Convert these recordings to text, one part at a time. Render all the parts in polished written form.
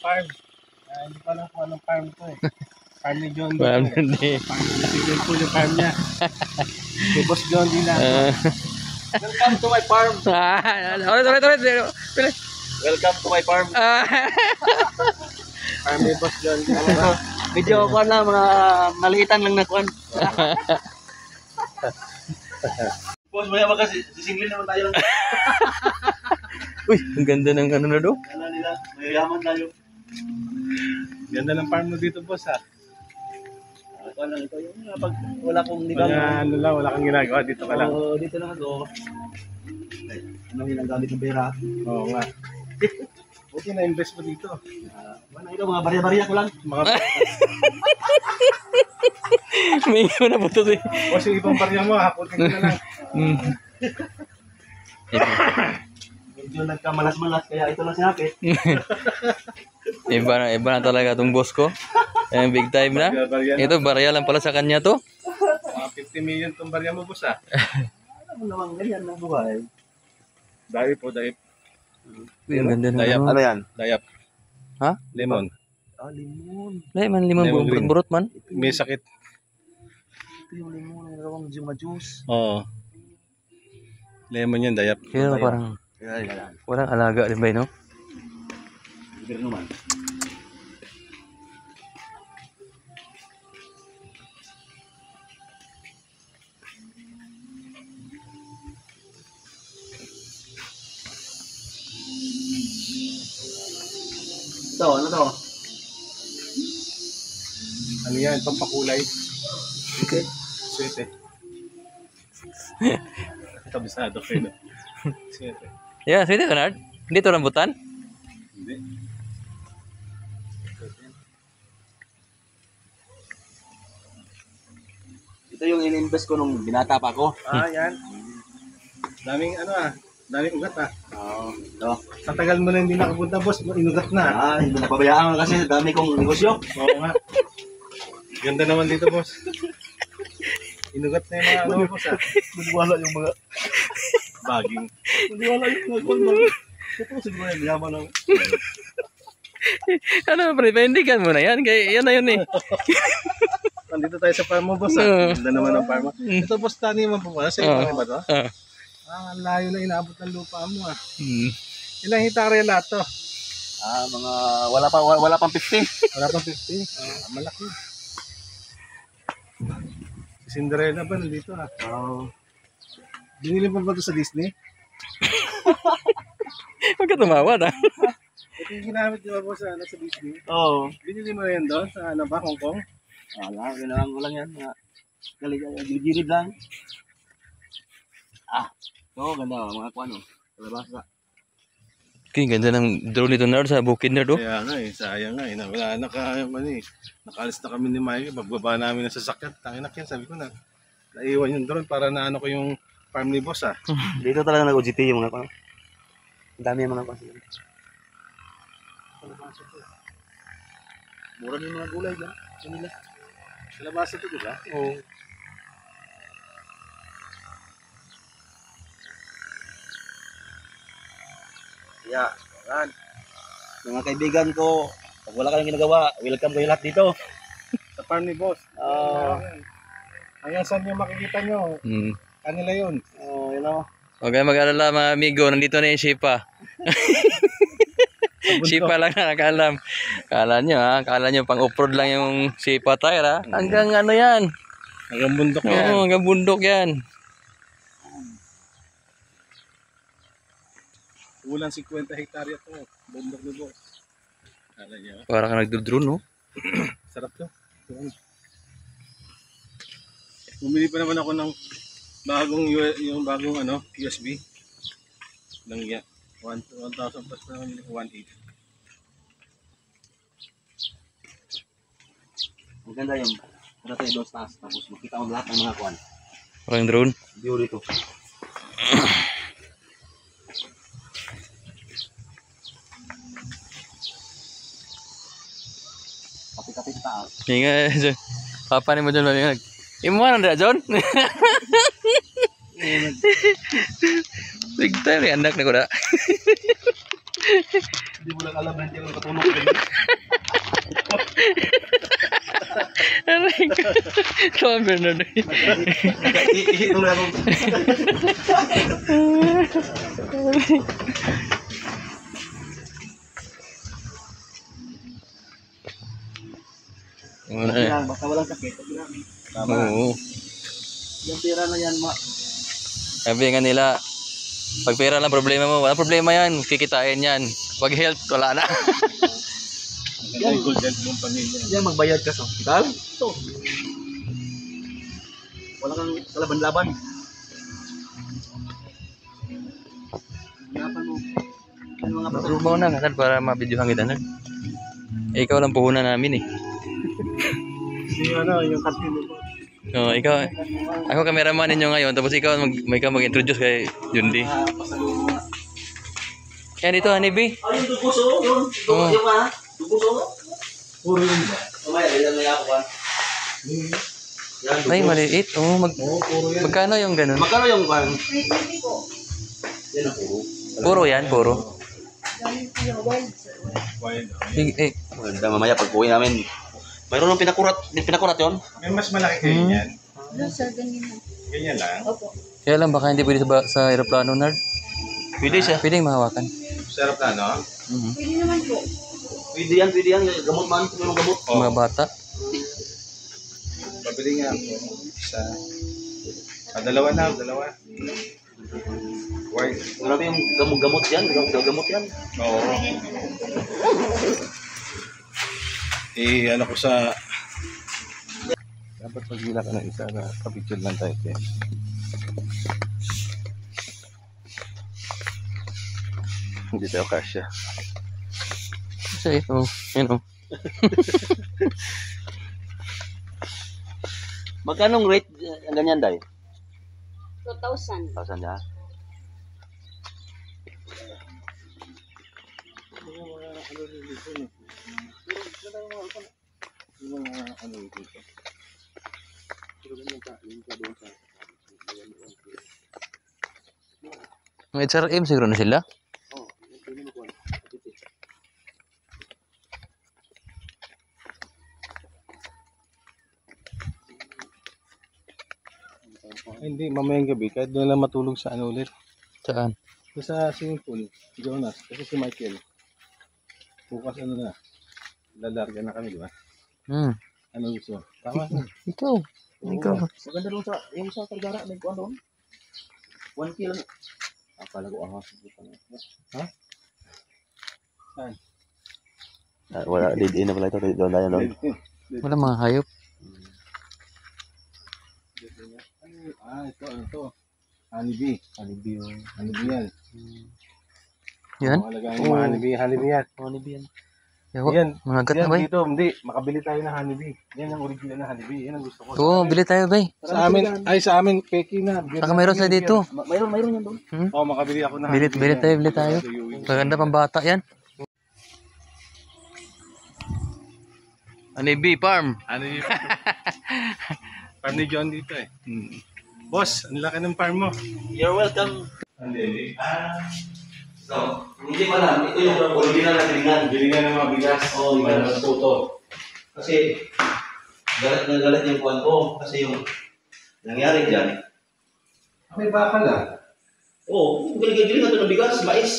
farm. Hindi pa lang kung anong farm to eh. Farm ni John D. Farm ni Farm ni John po yung farm niya. Si Boss John D na. Welcome to my farm. Ulit. Welcome to my farm. Farm ni Boss John D. Video ko na mga maliitan lang na kuan. Boss, maya kasi sisinglin naman tayo. Uy, ang ganda ng ano na do. Kala nila, mayayaman tayo. Ganda ng farm mo dito, boss ha. Ako lang ito yung pag wala kong Kaya ano lang, wala kang ginagawa, dito ka lang. Oo, dito lang ako. Ano yung nagamit ng pera? Oo nga. Buti na-invest mo dito. Ano ito, mga barya-barya ko lang. Mga May ko na buto eh. boss, yung ibang barya mo, haputin ko na lang. Medyo nagkamalas-malas, kaya ito lang sinapit. Iba na talaga itong boss ko. Ayan, big time na. Ito, barya lang pala sa kanya to. 50 million tong barya mo, boss ha. Alam mo naman, ganyan ang buhay. Dahil po, dahil. Ang ganda ng Dayap. ano. yan? Dayap. Ha? Lemon. Limon. Dahil man limang Lemon green. burot man. May sakit. Ito yung limon, ang rawang juice. Oo. Lemon yan, dayap. Kaya parang Kaya, walang alaga din ba, no? pero naman. Ito, ano to? Ano yan, pampakulay. Okay. Sweet eh. Kabisado kayo na. Sweet eh. Yeah, sweet Bernard. Hindi to rambutan. Hindi. Ito yung in-invest ko nung binata pa ako. Yan. Daming ano daming ugat Oo. Ito. Sa tagal mo na hindi nakapunta, boss, inugat na. Hindi na pabayaan kasi dami kong negosyo. Oo nga. Ganda naman dito, boss. Inugat na yung mga ano, boss Maniwala yung mga Baging. Maniwala yung mga kwan mga. Ito siguro yung yaman ng. Ano, pre, pahindigan mo na yan. Kaya yan na yun eh. Nandito tayo sa farm mo, boss Ganda naman ang farm mo. Ito, boss, tani mo po pala. Sa iyo ba to? Ang layo na inabot ng lupa mo Ilang hektarya lahat to? Mga wala pang 50. Wala pang 50. Malaki. Si Cinderella ba nandito Binili pa ba ito sa Disney? Huwag ka tumawa na. Ito yung ginamit di ba po sa Disney? Oo. Binili mo na yan doon sa Hong Kong? Wala, kailangan ko lang yan. Gilid lang. Ito, ganda. Mga kwan, kalabasa. Okay, ganda ng drone nito Nard sa bukid na do. Kaya nga sayang nga Wala nakaalis na kami ni Mike. Pagbaba namin ng sasakyan. Tanginak yan, sabi ko na. Naiwan yung drone para naano ko yung farm ni boss Dito talaga nag-OGT yung mga kwan. Ang dami yung mga kwan. Mura din mga gulay dyan. Kanila. Kalabasa to, di ba? Oo. Yeah, yan. Mga kaibigan ko, pag wala kayong ginagawa, welcome kayo lahat dito. Sa farm ni boss. Hanggang saan yung makikita nyo? Kanila yun. You know. Huwag kayo mag-alala mga amigo, nandito na yung Shipa. Shipa lang na nakalam. Kala nyo pang off-road lang yung Shipa tire Hanggang ano yan. Hanggang bundok yan. Oo, hanggang bundok yan. Ulang 50 hektarya to. Bundok ni boss. Kala niya. Parang ka nagdodrone, no? Sarap to. Bumili pa naman ako ng bagong USB. Lang yan. 1,000 plus pa naman 1,800. Maganda yung ano tayo doon sa taas. Tapos makita mo lahat ng mga kuwan. Parang drone. View dito. Kapi-kapi sa taas. Hinga, Papa ni mo dyan, imuha na John. Big time, anak na ko na. Hindi mo lang alam na hindi ako nakatulog. Ganyan. Aray ko. Tom Bernardo. Ihi nung ako. Ano eh. Baka walang sakit. Tama. Oo. Yung pera na yan, Sabi nga nila, pag pera lang problema mo, wala problema yan, kikitain yan. Pag health, wala na. Yan. Gold yan mong pamilya. Yan, magbayad ka sa hospital. Ito. Wala kang kalaban-laban. Hanapan mo. Ano mga bata? Marubaw na nga para mabidyohan kita na. Ikaw lang puhunan namin eh. Yung kantin mo. Oh, ikaw. Ako cameraman ninyo ngayon, tapos ikaw mag-introduce kay Jundi. Pasalubong. Yan dito, Honeybee. Yung duguso, yun. Yung duguso. Puro yun ba? Mamaya, ilan na ako ba? Yan, duguso. Ay, maliit. Oh, Puro yan. magkano yung ganun? Magkano yung pan? Yan ang puro. Puro yan, puro. Wild. Eh, Maganda, mamaya pag uwi namin. Mayroon ng pinakurat yun? May mas malaki kayo yan. Sir, ganyan lang. Ganyan lang. Opo. kaya lang baka hindi pwede sa aeroplano, Nard. Pwede siya. Pwedeng mahawakan. Sarap na, no? Pwede naman po. Pwede yan. Gamot man, kung mayroong gamot. Mga bata. Pabili nga ako. Isa. Dalawa. White. Grabe yung gamot yan. Gamot yan. Oo. Ano ko sa... Dapat pagila ka ng isa na kapicture lang tayo. Hindi tayo kasya. Kasi ito, yun o. Magkanong rate ang ganyan, Day? 2,000. 1,000 ya. Mga HRM siguro na sila. Hindi, mamayang gabi. Kahit doon lang matulog sa ano ulit. Saan? Sa swimming pool. Jonas. Kasi si Michael. Bukas ano na. Lalarga na kami, di ba? Ano gusto mo? Tama na. Ikaw. Ikaw. Maganda doon sa, yung sa Targara, may kuwan doon. 1 kilo. Akala ko ahas. Ha? Saan? Wala, dead na pala ito. Doon tayo doon. Wala mga hayop. Ito, ano to? Honeybee. Honeybee yan. Yan? Alagayin mo honeybee yan. Honeybee yan. Yan. Mga gat na Yan, bay. dito, hindi. Makabili tayo ng honeybee. Yan ang original na honeybee. Yan ang gusto ko. Oo, bili tayo bay. Sa amin, peki na. Saka mayroon sila dito. Mayroon yan doon. Makabili ako ng Bili tayo. Maganda pang bata yan. Honeybee Farm. Honeybee. Farm ni John dito eh. Boss, ang laki ng farm mo. You're welcome. Hindi. So, hindi pa lang. Ito yung original na tilingan. Bilingan ng mga bigas. Oo, Para sa tuto. Kasi, galit na galit yung kuwan ko. Kasi yung nangyari dyan. May bakal ah. Oo, giling-giling na ito ng bigas, mais.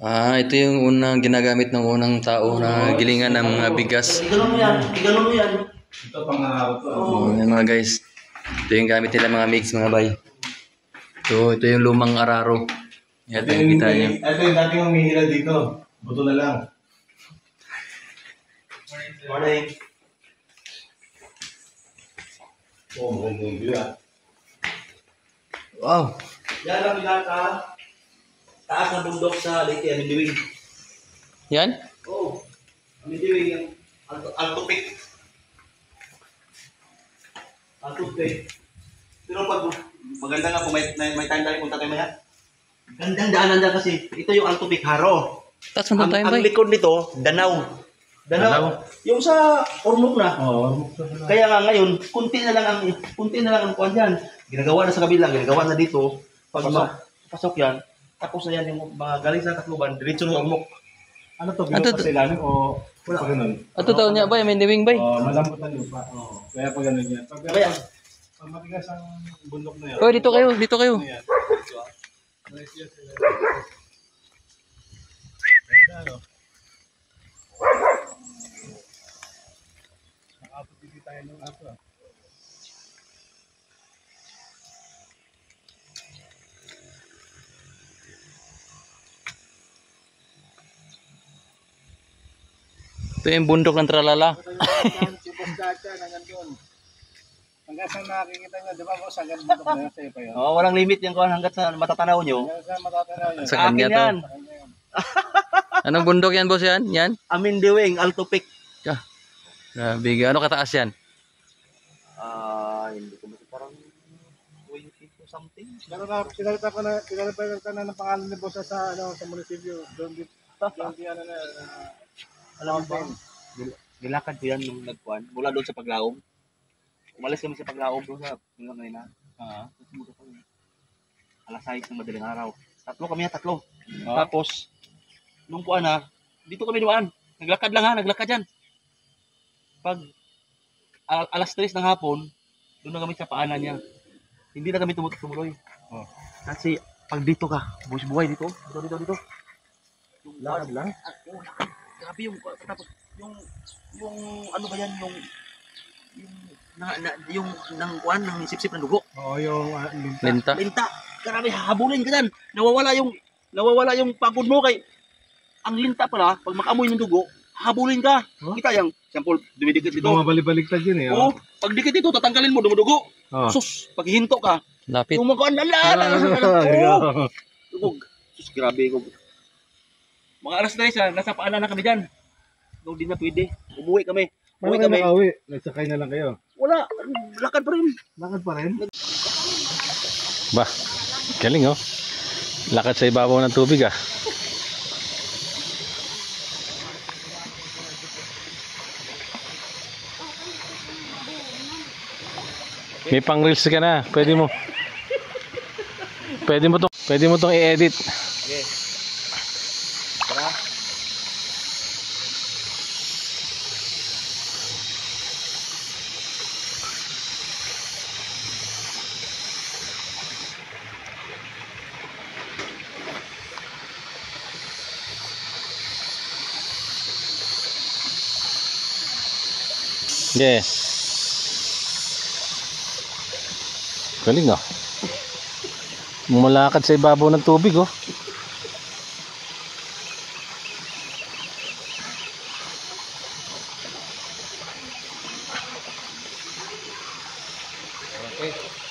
Ito yung unang ginagamit ng unang tao na gilingan ng mga bigas. Iganon mo yan. Ito pang to. Yan mga guys. Ito yung gamit nila mga mix mga bay. Ito yung lumang araro. Yan yung kita nyo. Ito yung dating umihila dito. Buto na lang. Morning. Maganda yung bila. Wow. Yan ang pinaka taas ng bundok sa Leyte, Amindiwing. Yan? Oo. Amindiwing yung Altupik. Pero pag maganda nga kung may time tayo punta tayo maya. Gandang daanan dyan kasi ito yung Altupik Haro. Tapos nandun tayo Ang bay. likod nito, Danaw. Yung sa Ormoc na. Oo. Kaya nga ngayon, kunti na lang ang kuwan dyan. Ginagawa na sa kabila, ginagawa na dito. Pag pasok yan, tapos na yan yung mga galing sa Tacloban, diretso ng Ormoc. Ano to, Ano to? binukas sa ilalim o wala pa ganun? Ato taon niya bay, may niwing bay. Oh, malambot ang lupa. Oh, kaya pa ganun yan. Pag matigas ang bundok na yan. Oh, dito kayo, dito kayo. Ano yan? Nice yan sila. Ganda, no? Nakapot dito tayo ng aso, ah. Ito yung bundok ng Tralala. Si Boss Chacha na nandun. Hanggang saan nakikita nyo, di ba boss? Hanggang bundok na yun sa'yo pa yun. Oh, walang limit yan kuan hangga't sa matatanaw nyo. Hanggang saan matatanaw nyo. Sa kanya to. yan. Anong bundok yan, boss yan? Yan? Amindiwing, Alto Peak. Grabe, ano kataas yan? Hindi ko ba parang 20 to something. Pero na, pinalitan ka na ng pangalan ni boss sa, ano, sa munisipyo. Doon di, ano na, Alam mo ba? Nilakad ko yan nung nagkuhan. Mula doon sa Paglaom. Umalis kami sa Paglaom doon sa Paglaom na yun. Alas 6 ng madaling araw. Tatlo. Tapos, nung kuhan na, dito kami dumaan. Naglakad lang ha, naglakad yan. Pag alas 3 ng hapon, doon na kami sa paanan niya. Hindi na kami tumuloy. Oh. Kasi pag dito ka, buhay dito. Dito. lakad lang. Grabe yung tapos yung ano ba yan yung nang kuan ng sipsip ng dugo. Oo, yung Linta. Linta. Grabe habulin ka dan. Nawawala yung pagod mo kay ang linta pala pag makamoy ng dugo, habulin ka. Huh? Kita yung sample dumidikit dito. bumabalik-baliktad yun eh. Oo, pag dikit dito tatanggalin mo dumudugo. Oh. Sus, pag hinto ka, Lapit. yung mga ala. Dugog. Sus, grabe ko. Mga alas 10 nasa paanan na kami diyan. Nung di na pwede, umuwi kami. Paano kayo nakauwi? Nagsakay na lang kayo? Wala, lakad pa rin. Lakad pa rin? Bah, galing oh. Lakad sa ibabaw ng tubig ah. May pang reels ka na. Pwede mo tong i-edit. Okay. Tara. Yeah. Galing ah. Mumalakad sa ibabaw ng tubig oh. Okay.